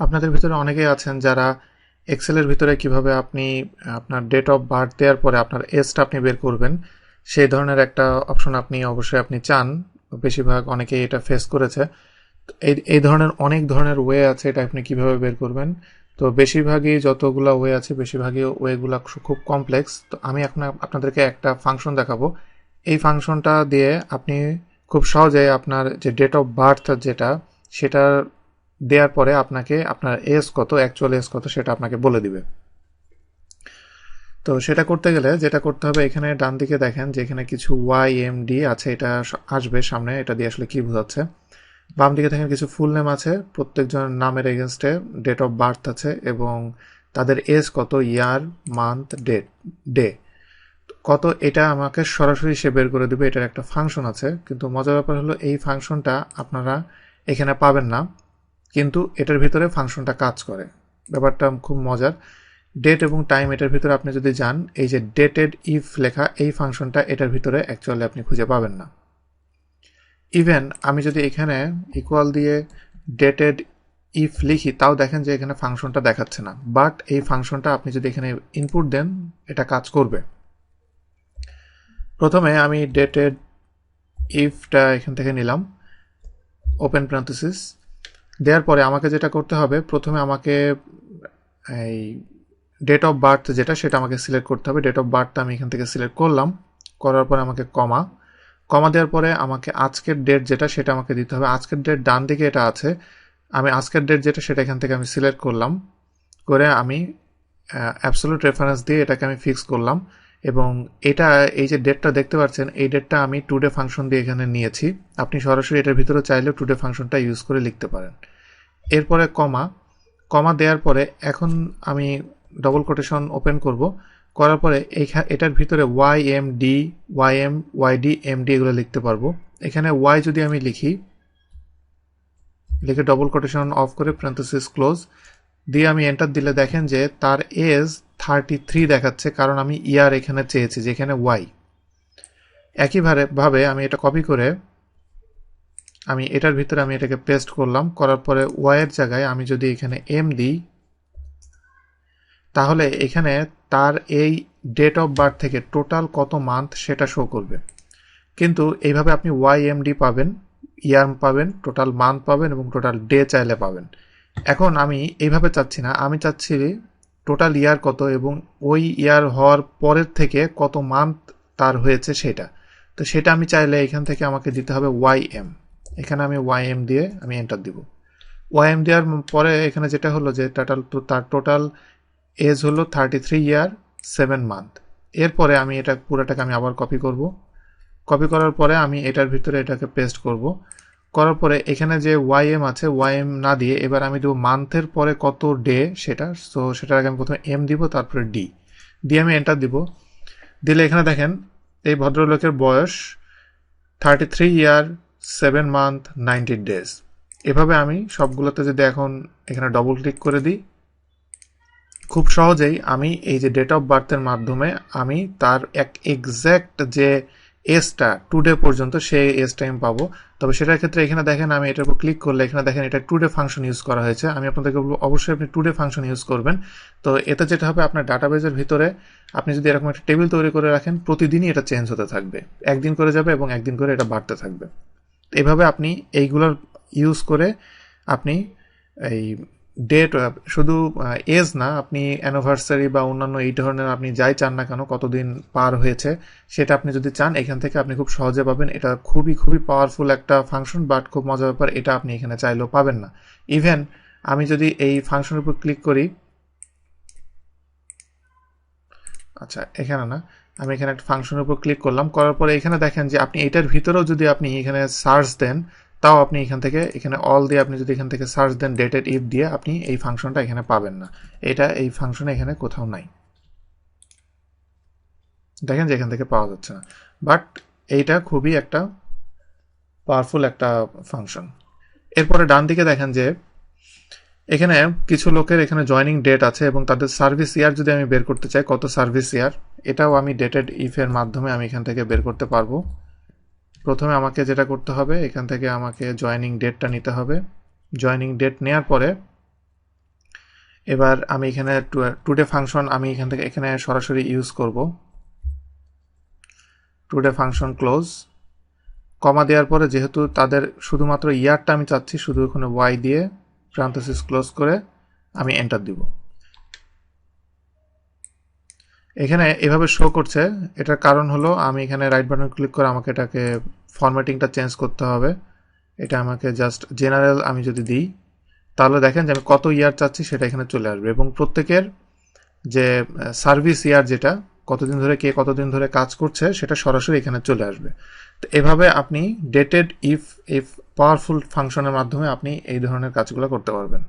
আপনাদের ভিতরে অনেকেই আছেন যারা এক্সেলের ভিতরে কিভাবে আপনি আপনার ডেট অফ বার্থ দেওয়ার পরে আপনার এজটা আপনি বের করবেন সেই ধরনের একটা অপশন আপনি অবশ্যই চান। বেশিরভাগ অনেকেই এটা ফেস করেছে। এই ধরনের অনেক ধরনের ওয়ে আছে, এটা আপনি কিভাবে বের করবেন। তো বেশিরভাগই যতগুলো ওয়ে আছে বেশিরভাগই ওয়েগুলো খুব কমপ্লেক্স। তো আমি এখন আপনাদেরকে একটা ফাংশন দেখাবো। এই ফাংশনটা দিয়ে আপনি খুব সহজে আপনার যে ডেট অফ বার্থ যেটা সেটা দেওয়ার পরে আপনাকে আপনার এজ কত, অ্যাকচুয়াল এজ কত সেটা আপনাকে বলে দিবে। তো সেটা করতে গেলে যেটা করতে হবে, এখানে ডান দিকে দেখেন যে এখানে কিছু YMD আছে, এটা আসবে সামনে। এটা দিয়ে আসলে কি বোঝাচ্ছে? বাম দিকে দেখেন কিছু ফুল নেম আছে, প্রত্যেকজন নামের এগেনস্টে ডেট অফ বার্থ আছে এবং তাদের এজ কত, ইয়ার, মান্থ, ডে কত, এটা আমাকে সরাসরি সে বের করে দেবে। এটার একটা ফাংশন আছে, কিন্তু মজার ব্যাপার হলো এই ফাংশনটা আপনারা এখানে পাবেন না, কিন্তু এটার ভিতরে ফাংশনটা কাজ করে। ব্যাপারটা খুব মজার। ডেট এবং টাইম এটার ভিতরে আপনি যদি যান, এই যে ডেটেড ইফ লেখা এই ফাংশনটা এটার ভিতরে অ্যাকচুয়ালি আপনি খুঁজে পাবেন না। ইভেন আমি যদি এখানে ইকুয়াল দিয়ে ডেটেড ইফ লিখি তাও দেখেন যে এখানে ফাংশনটা দেখাচ্ছে না, বাট এই ফাংশনটা আপনি যদি এখানে ইনপুট দেন এটা কাজ করবে। প্রথমে আমি ডেটেড ইফটা এখান থেকে নিলাম, ওপেন প্যারেনথেসিস দেওয়ার পরে আমাকে যেটা করতে হবে, প্রথমে আমাকে এই ডেট অফ বার্থ যেটা সেটা আমাকে সিলেক্ট করতে হবে। ডেট অফ বার্থটা আমি এখান থেকে সিলেক্ট করলাম, করার পরে আমাকে কমা দেওয়ার পরে আমাকে আজকের ডেট যেটা সেটা আমাকে দিতে হবে। আজকের ডেট ডান দিকে এটা আছে, আমি আজকের ডেট যেটা সেটা এখান থেকে আমি সিলেক্ট করলাম, করে আমি অ্যাবসলিউট রেফারেন্স দিয়ে এটাকে আমি ফিক্স করলাম। এবং এটা এই যে ডেটটা দেখতে পাচ্ছেন এই ডেটটা আমি টুডে ফাংশন দিয়ে এখানে নিয়েছি। আপনি সরাসরি এটার ভিতরে চাইলেও টুডে ফাংশনটা ইউজ করে লিখতে পারেন। এরপরে কমা দেওয়ার পরে এখন আমি ডবল কোটেশন ওপেন করব, করার পরে এটার ভিতরে YMD YD MD এগুলো লিখতে পারবো। এখানে Y যদি আমি লিখে ডবল কোটেশন অফ করে প্যারেনথেসিস ক্লোজ দিয়ে আমি এন্টার দিলে দেখেন যে তার এজ 33 দেখাচ্ছে, কারণ আমি ইয়ার এখানে চেয়েছি যেখানে Y। একইভাবে আমি এটা কপি করে আমি এটার ভিতরে আমি এটাকে পেস্ট করলাম, করার পরে Y এর জায়গায় আমি যদি এখানে M দিই তাহলে এখানে তার এই ডেট অফ বার্থ থেকে টোটাল কত মান্থ সেটা শো করবে। কিন্তু এইভাবে আপনি YMD পাবেন, ইয়ার পাবেন, টোটাল মান্থ পাবেন এবং টোটাল ডে চাইলে পাবেন। এখন আমি এইভাবে চাচ্ছি না, আমি চাচ্ছি টোটাল ইয়ার কত এবং ওই ইয়ার হওয়ার পরের থেকে কত মান্থ তার হয়েছে সেটা। তো সেটা আমি চাইলে এখান থেকে আমাকে দিতে হবে YM। এখানে আমি YM দিয়ে আমি এন্টার দিব। YM দেওয়ার পরে এখানে যেটা হলো যে তার টোটাল এজ হলো 33 ইয়ার 7 মান্থ। এরপরে আমি এটা পুরোটাকে আমি আবার কপি করার পরে আমি এটার ভিতরে এটাকে পেস্ট করার পরে এখানে যে YM আছে YM না দিয়ে এবার আমি দেবো মান্থের পরে কত ডে সেটা। সো সেটার আগে আমি প্রথমে M দিব, তারপরে D দিয়ে আমি এন্টার দিলে এখানে দেখেন এই ভদ্রলোকের বয়স 33 ইয়ার 7 মান্থ 90 ডেজ। এভাবে আমি সবগুলোতে যদি এখন এখানে ডবল ক্লিক করে দিই, খুব সহজেই আমি এই যে ডেট অফ বার্থের মাধ্যমে আমি তার এক্স্যাক্ট যে এজটা টুডে পর্যন্ত সেই এজটা আমি পাবো। তবে সেটার ক্ষেত্রে এখানে দেখেন আমি এটার উপর ক্লিক করলে এখানে দেখেন এটা টুডে ফাংশন ইউজ করা হয়েছে। আমি আপনাদেরকে বলবো অবশ্যই আপনি টুডে ফাংশন ইউজ করবেন। তো এতে যেটা হবে, আপনার ডাটাবেজের ভিতরে আপনি যদি এরকম একটা টেবিল তৈরি করে রাখেন প্রতিদিনই এটা চেঞ্জ হতে থাকবে, একদিন করে যাবে এবং একদিন করে এটা বাড়তে থাকবে। এইভাবে আপনি এইগুলোর ইউজ করে আপনি এই ডেট শুধু এজ না, আপনি অ্যানিভার্সারি বা অন্যান্য এই ধরনের আপনি যাই চান না কেন কতদিন পার হয়েছে সেটা আপনি যদি চান এখান থেকে আপনি খুব সহজে পাবেন। এটা খুবই পাওয়ারফুল একটা ফাংশন, বাট খুব মজার ব্যাপার এটা আপনি এখানে চাইলেও পাবেন না। ইভেন আমি যদি এই ফাংশনের উপর ক্লিক করি, আচ্ছা এখানে না, আমি এখানে একটা ফাংশনের উপর ক্লিক করলাম, করার পরে এখানে দেখেন যে আপনি এটার ভিতরেও যদি আপনি এখানে সার্চ দেন তাও আপনি এখান থেকে এখানে অল দিয়ে আপনি যদি এখান থেকে সার্চ দেন ডেটেড ইফ দিয়ে আপনি এই ফাংশনটা এখানে পাবেন না। এই ফাংশন এখানে কোথাও নাই, দেখেন যে এখান থেকে পাওয়া যাচ্ছে না। বাট এইটা খুবই একটা পাওয়ারফুল একটা ফাংশন। এরপরে ডান দিকে দেখেন যে এখানে কিছু লোকের এখানে জয়নিং ডেট আছে এবং তাদের সার্ভিস ইয়ার যদি আমি বের করতে চাই কত সার্ভিস ইয়ার, এটাও আমি ডেটেড ইফের মাধ্যমে আমি এখান থেকে বের করতে পারবো। প্রথমে আমাকে যেটা করতে হবে এখান থেকে আমাকে জয়নিং ডেটটা নিতে হবে। জয়নিং ডেট নেওয়ার পরে এবার আমি এখানে টুডে ফাংশন আমি এখানে সরাসরি ইউজ করব। টুডে ফাংশন ক্লোজ, কমা দেওয়ার পরে যেহেতু তাদের শুধুমাত্র ইয়ারটা আমি চাচ্ছি, শুধু ওখানে ওয়াই দিয়ে প্যারেনথেসিস ক্লোজ করে আমি এন্টার দিব। এখানে এভাবে শো করছে, এটার কারণ হলো আমি এখানে রাইট বাটন ক্লিক করে আমাকে এটাকে ফরম্যাটিংটা চেঞ্জ করতে হবে। এটা আমাকে জাস্ট জেনারেল আমি যদি দিই, তাহলে দেখেন যে আমি কত ইয়ার চাচ্ছি সেটা এখানে চলে আসবে, এবং প্রত্যেকের যে সার্ভিস ইয়ার, যেটা কতদিন ধরে কে কতদিন ধরে কাজ করছে, সেটা সরাসরি এখানে চলে আসবে। তো এভাবে আপনি ডেটেড ইফ পাওয়ারফুল ফাংশনের মাধ্যমে আপনি এই ধরনের কাজগুলো করতে পারবেন।